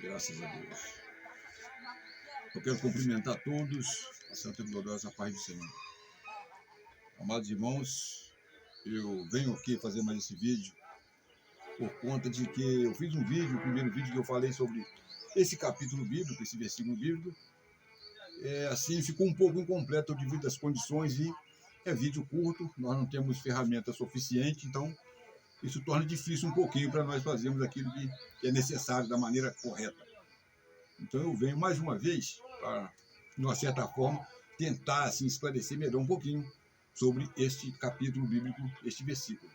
Graças a Deus. Eu quero cumprimentar todos, a santa e gloriosa paz do Senhor. Amados irmãos, eu venho aqui fazer mais esse vídeo por conta de que eu fiz um vídeo, o primeiro vídeo que eu falei sobre esse capítulo bíblico, esse versículo bíblico. Assim ficou um pouco incompleto devido às condições e é vídeo curto, nós não temos ferramenta suficiente, então isso torna difícil um pouquinho para nós fazermos aquilo que é necessário da maneira correta. Então eu venho mais uma vez para, de uma certa forma, tentar assim, esclarecer melhor um pouquinho sobre este capítulo bíblico, este versículo.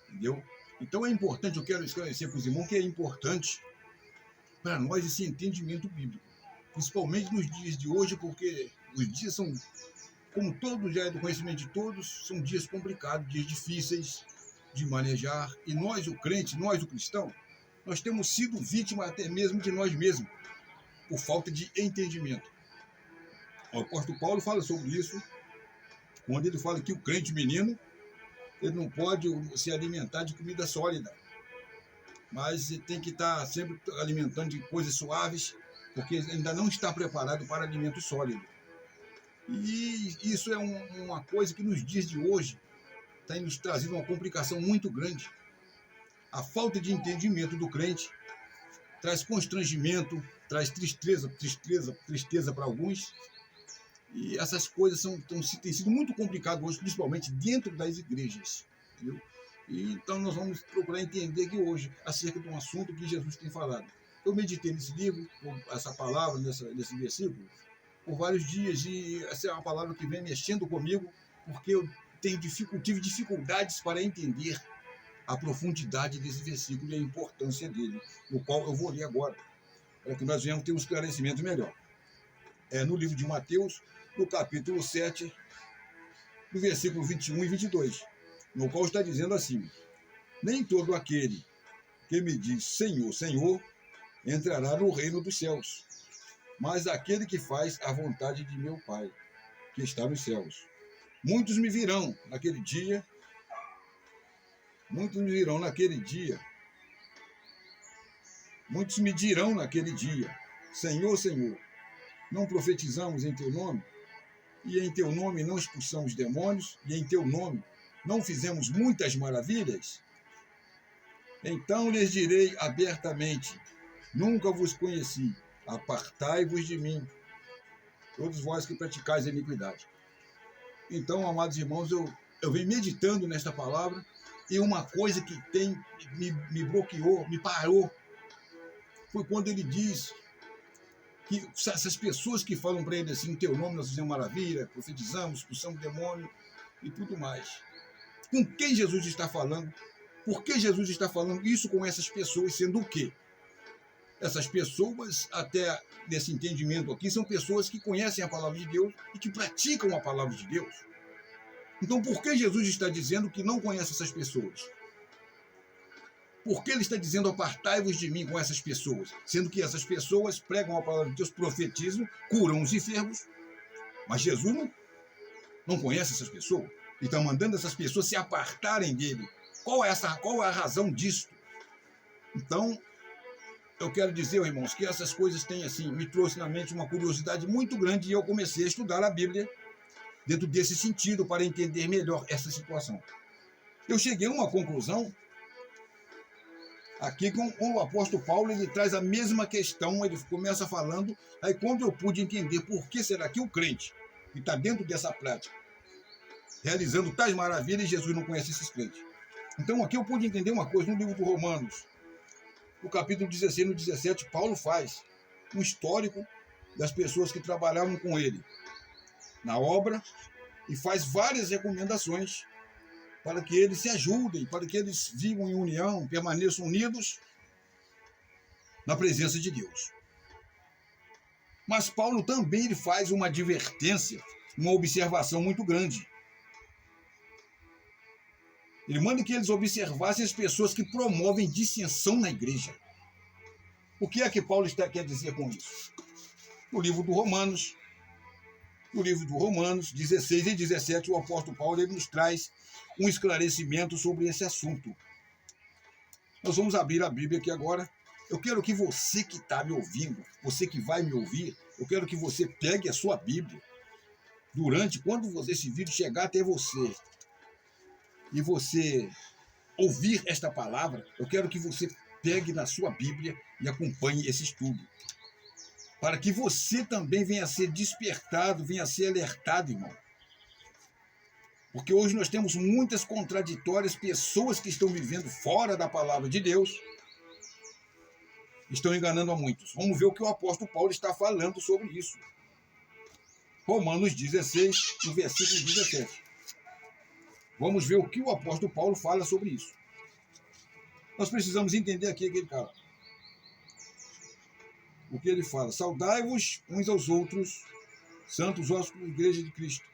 Entendeu? Então é importante, eu quero esclarecer para os irmãos que é importante para nós esse entendimento bíblico, principalmente nos dias de hoje, porque os dias são, como todos já é do conhecimento de todos, são dias complicados, dias difíceis de manejar, e nós, o crente, nós, o cristão, nós temos sido vítimas até mesmo de nós mesmos, por falta de entendimento. O apóstolo Paulo fala sobre isso, quando ele fala que o crente menino, ele não pode se alimentar de comida sólida, mas ele tem que estar sempre alimentando de coisas suaves, porque ele ainda não está preparado para alimento sólido. E isso é uma coisa que nos dias de hoje tem nos trazido uma complicação muito grande. A falta de entendimento do crente traz constrangimento, traz tristeza para alguns. E essas coisas têm sido muito complicadas hoje, principalmente dentro das igrejas. Entendeu? E então nós vamos procurar entender aqui hoje acerca de um assunto que Jesus tem falado. Eu meditei nesse livro, essa palavra, nesse versículo, por vários dias, e essa é uma palavra que vem mexendo comigo, porque eu tive dificuldades para entender a profundidade desse versículo e a importância dele, no qual eu vou ler agora, para que nós venhamos ter um esclarecimento melhor. No livro de Mateus, no capítulo 7, no versículo 21 e 22, no qual está dizendo assim: nem todo aquele que me diz Senhor, Senhor, entrará no reino dos céus, mas aquele que faz a vontade de meu Pai, que está nos céus. Muitos me dirão naquele dia, muitos me dirão naquele dia, Senhor, Senhor, não profetizamos em teu nome? E em teu nome não expulsamos demônios? E em teu nome não fizemos muitas maravilhas? Então lhes direi abertamente, nunca vos conheci, apartai-vos de mim, todos vós que praticais a iniquidade. Então, amados irmãos, eu venho meditando nesta palavra, e uma coisa que me bloqueou, me parou, foi quando ele diz que essas pessoas que falam para ele assim, em teu nome nós fizemos maravilha, profetizamos, expulsamos demônio e tudo mais. Com quem Jesus está falando? Por que Jesus está falando isso com essas pessoas, sendo o quê? Essas pessoas, até nesse entendimento aqui, são pessoas que conhecem a palavra de Deus e que praticam a palavra de Deus. Então, por que Jesus está dizendo que não conhece essas pessoas? Por que ele está dizendo apartai-vos de mim com essas pessoas? Sendo que essas pessoas pregam a palavra de Deus, profetizam, curam os enfermos, mas Jesus não conhece essas pessoas e está mandando essas pessoas se apartarem dele. Qual é a razão disso? Então, eu quero dizer, irmãos, que essas coisas têm, assim, me trouxe na mente uma curiosidade muito grande e eu comecei a estudar a Bíblia dentro desse sentido para entender melhor essa situação. Eu cheguei a uma conclusão aqui com o apóstolo Paulo, ele traz a mesma questão, ele começa falando, aí quando eu pude entender por que será que o crente que está dentro dessa prática, realizando tais maravilhas, Jesus não conhece esses crentes. Então aqui eu pude entender uma coisa, no livro de Romanos, no capítulo 16 e no 17, Paulo faz um histórico das pessoas que trabalhavam com ele na obra e faz várias recomendações para que eles se ajudem, para que eles vivam em união, permaneçam unidos na presença de Deus. Mas Paulo também ele faz uma advertência, uma observação muito grande. Ele manda que eles observassem as pessoas que promovem dissensão na igreja. O que é que Paulo quer dizer com isso? No livro do Romanos, 16 e 17, o apóstolo Paulo ele nos traz um esclarecimento sobre esse assunto. Nós vamos abrir a Bíblia aqui agora Eu quero que você que está me ouvindo, você que vai me ouvir, eu quero que você pegue a sua Bíblia. Quando esse vídeo chegar até você e você ouvir esta palavra, eu quero que você pegue na sua Bíblia e acompanhe esse estudo. Para que você também venha a ser despertado, venha a ser alertado, irmão. Porque hoje nós temos muitas contraditórias, pessoas que estão vivendo fora da palavra de Deus, estão enganando a muitos. Vamos ver o que o apóstolo Paulo está falando sobre isso. Romanos 16, no versículo 17. Vamos ver o que o apóstolo Paulo fala sobre isso. Nós precisamos entender aqui aquele cara. O que ele fala? Saudai-vos uns aos outros, santos hóspedes da igreja de Cristo.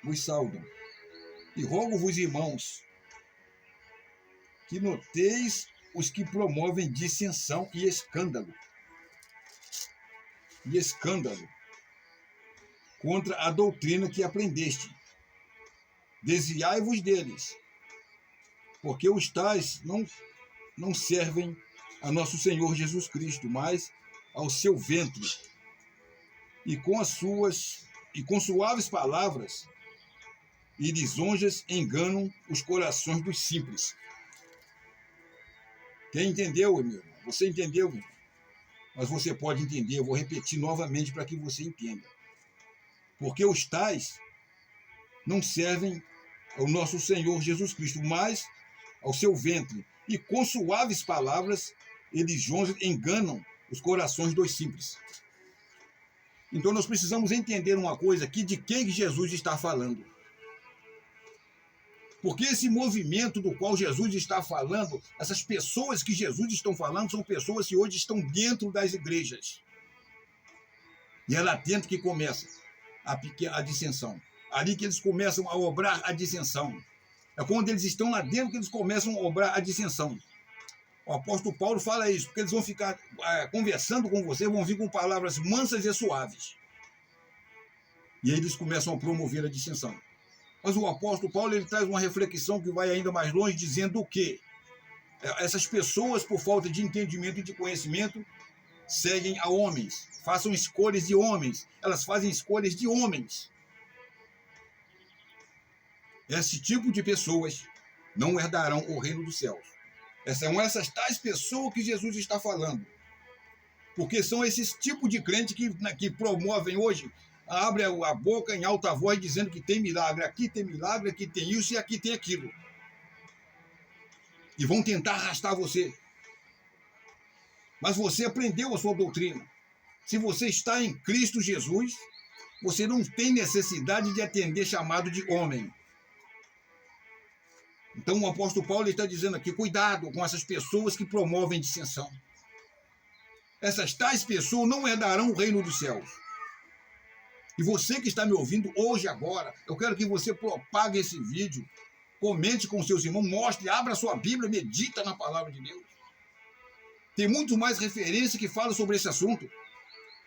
Vos saudam. E rogo-vos, irmãos, que noteis os que promovem dissensão e escândalo. Contra a doutrina que aprendeste. Desviai-vos deles, porque os tais não servem a nosso Senhor Jesus Cristo, mas ao seu ventre. E com suaves palavras e lisonjas enganam os corações dos simples. Quem entendeu, meu irmão? Você entendeu, meu irmão? Mas você pode entender, eu vou repetir novamente para que você entenda. Porque os tais não servem ao nosso Senhor Jesus Cristo, mas ao seu ventre. E com suaves palavras e lisonjas enganam os corações dos simples. Então nós precisamos entender uma coisa aqui, de quem Jesus está falando. Porque esse movimento do qual Jesus está falando, essas pessoas que Jesus está falando, são pessoas que hoje estão dentro das igrejas. E é lá dentro que começa a dissensão. Ali que eles começam a obrar a dissensão. É quando eles estão lá dentro que eles começam a obrar a dissensão. O apóstolo Paulo fala isso, porque eles vão ficar conversando com você, vão vir com palavras mansas e suaves. E aí eles começam a promover a dissensão. Mas o apóstolo Paulo ele traz uma reflexão que vai ainda mais longe, dizendo o quê? Essas pessoas, por falta de entendimento e de conhecimento, seguem a homens, façam escolhas de homens, elas fazem escolhas de homens. Esse tipo de pessoas não herdarão o reino dos céus. São essas tais pessoas que Jesus está falando. Porque são esses tipos de crentes que promovem hoje, abrem a boca em alta voz dizendo que tem milagre, aqui tem isso e aqui tem aquilo. E vão tentar arrastar você. Mas você aprendeu a sua doutrina. Se você está em Cristo Jesus, você não tem necessidade de atender chamado de homem. Então o apóstolo Paulo está dizendo aqui, cuidado com essas pessoas que promovem dissensão. Essas tais pessoas não herdarão o reino dos céus. E você que está me ouvindo hoje, agora, eu quero que você propague esse vídeo, comente com seus irmãos, mostre, abra sua Bíblia, medita na palavra de Deus. Tem muito mais referência que fala sobre esse assunto,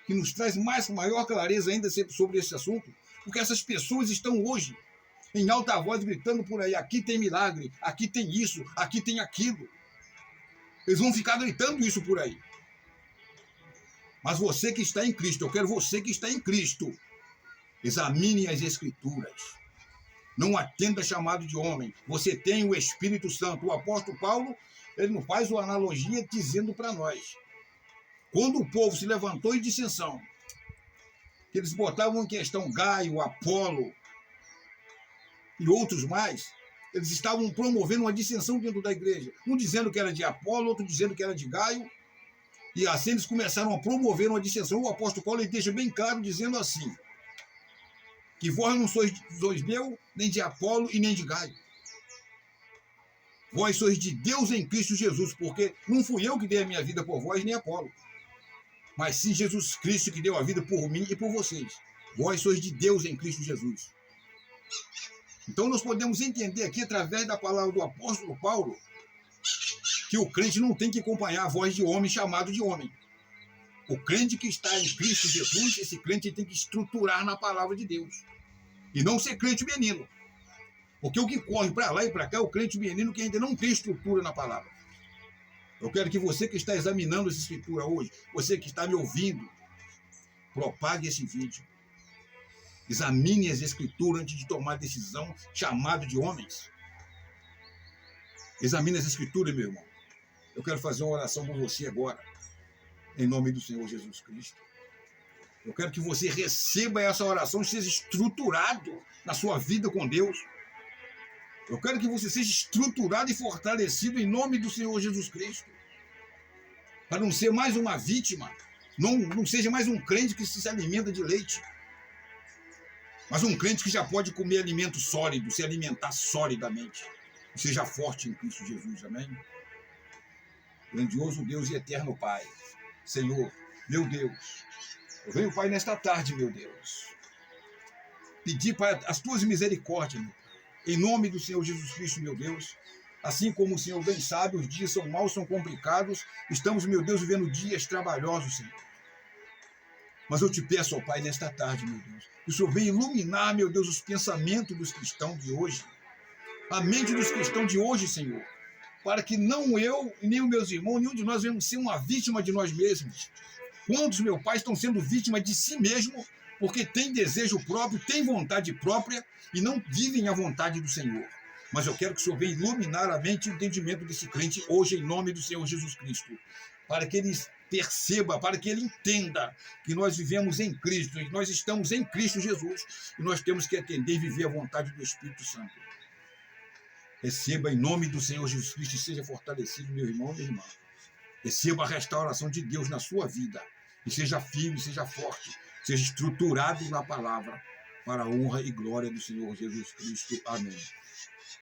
que nos traz maior clareza ainda sobre esse assunto, porque essas pessoas estão hoje em alta voz gritando por aí, aqui tem milagre, aqui tem isso, aqui tem aquilo. Eles vão ficar gritando isso por aí. Mas você que está em Cristo, eu quero você que está em Cristo, examine as Escrituras. Não atenda chamado de homem. Você tem o Espírito Santo. O apóstolo Paulo, ele não faz uma analogia dizendo para nós. Quando o povo se levantou em dissensão, que eles botavam em questão Gaio, Apolo e outros mais, eles estavam promovendo uma dissensão dentro da igreja. Um dizendo que era de Apolo, outro dizendo que era de Gaio. E assim eles começaram a promover uma dissensão. O apóstolo Paulo ele deixa bem claro dizendo assim, que vós não sois meu, nem de Apolo e nem de Gaio. Vós sois de Deus em Cristo Jesus, porque não fui eu que dei a minha vida por vós, nem Apolo, mas sim Jesus Cristo que deu a vida por mim e por vocês. Vós sois de Deus em Cristo Jesus. Então nós podemos entender aqui, através da palavra do apóstolo Paulo, que o crente não tem que acompanhar a voz de homem chamado de homem. O crente que está em Cristo Jesus, esse crente tem que estruturar na palavra de Deus. E não ser crente menino. Porque o que corre para lá e para cá é o crente menino que ainda não tem estrutura na palavra. Eu quero que você que está examinando essa escritura hoje, você que está me ouvindo, propague esse vídeo. Examine as escrituras antes de tomar decisão chamado de homens. Examine as escrituras, meu irmão. Eu quero fazer uma oração por você agora, em nome do Senhor Jesus Cristo. Eu quero que você receba essa oração e seja estruturado na sua vida com Deus. Eu quero que você seja estruturado e fortalecido em nome do Senhor Jesus Cristo. Para não ser mais uma vítima, não seja mais um crente que se alimenta de leite, mas um crente que já pode comer alimento sólido, se alimentar solidamente. E seja forte em Cristo Jesus, amém? Grandioso Deus e eterno Pai, Senhor, meu Deus, eu venho, Pai, nesta tarde, meu Deus, pedir, Pai, as tuas misericórdias, meu Pai, em nome do Senhor Jesus Cristo, meu Deus. Assim como o Senhor bem sabe, os dias são maus, são complicados, estamos, meu Deus, vivendo dias trabalhosos, Senhor. Mas eu te peço, ó Pai, nesta tarde, meu Deus, que o Senhor venha iluminar, meu Deus, os pensamentos dos cristãos de hoje, a mente dos cristãos de hoje, Senhor, para que não eu, nem os meus irmãos, nenhum de nós venhamos ser uma vítima de nós mesmos. Quantos, meu Pai, estão sendo vítimas de si mesmo, porque têm desejo próprio, têm vontade própria e não vivem a vontade do Senhor. Mas eu quero que o Senhor venha iluminar a mente e o entendimento desse crente hoje, em nome do Senhor Jesus Cristo, para que ele perceba, para que ele entenda que nós vivemos em Cristo, e nós estamos em Cristo Jesus, e nós temos que atender e viver a vontade do Espírito Santo. Receba em nome do Senhor Jesus Cristo e seja fortalecido, meu irmão e minha irmã. Receba a restauração de Deus na sua vida, e seja firme, seja forte, seja estruturado na palavra, para a honra e glória do Senhor Jesus Cristo. Amém.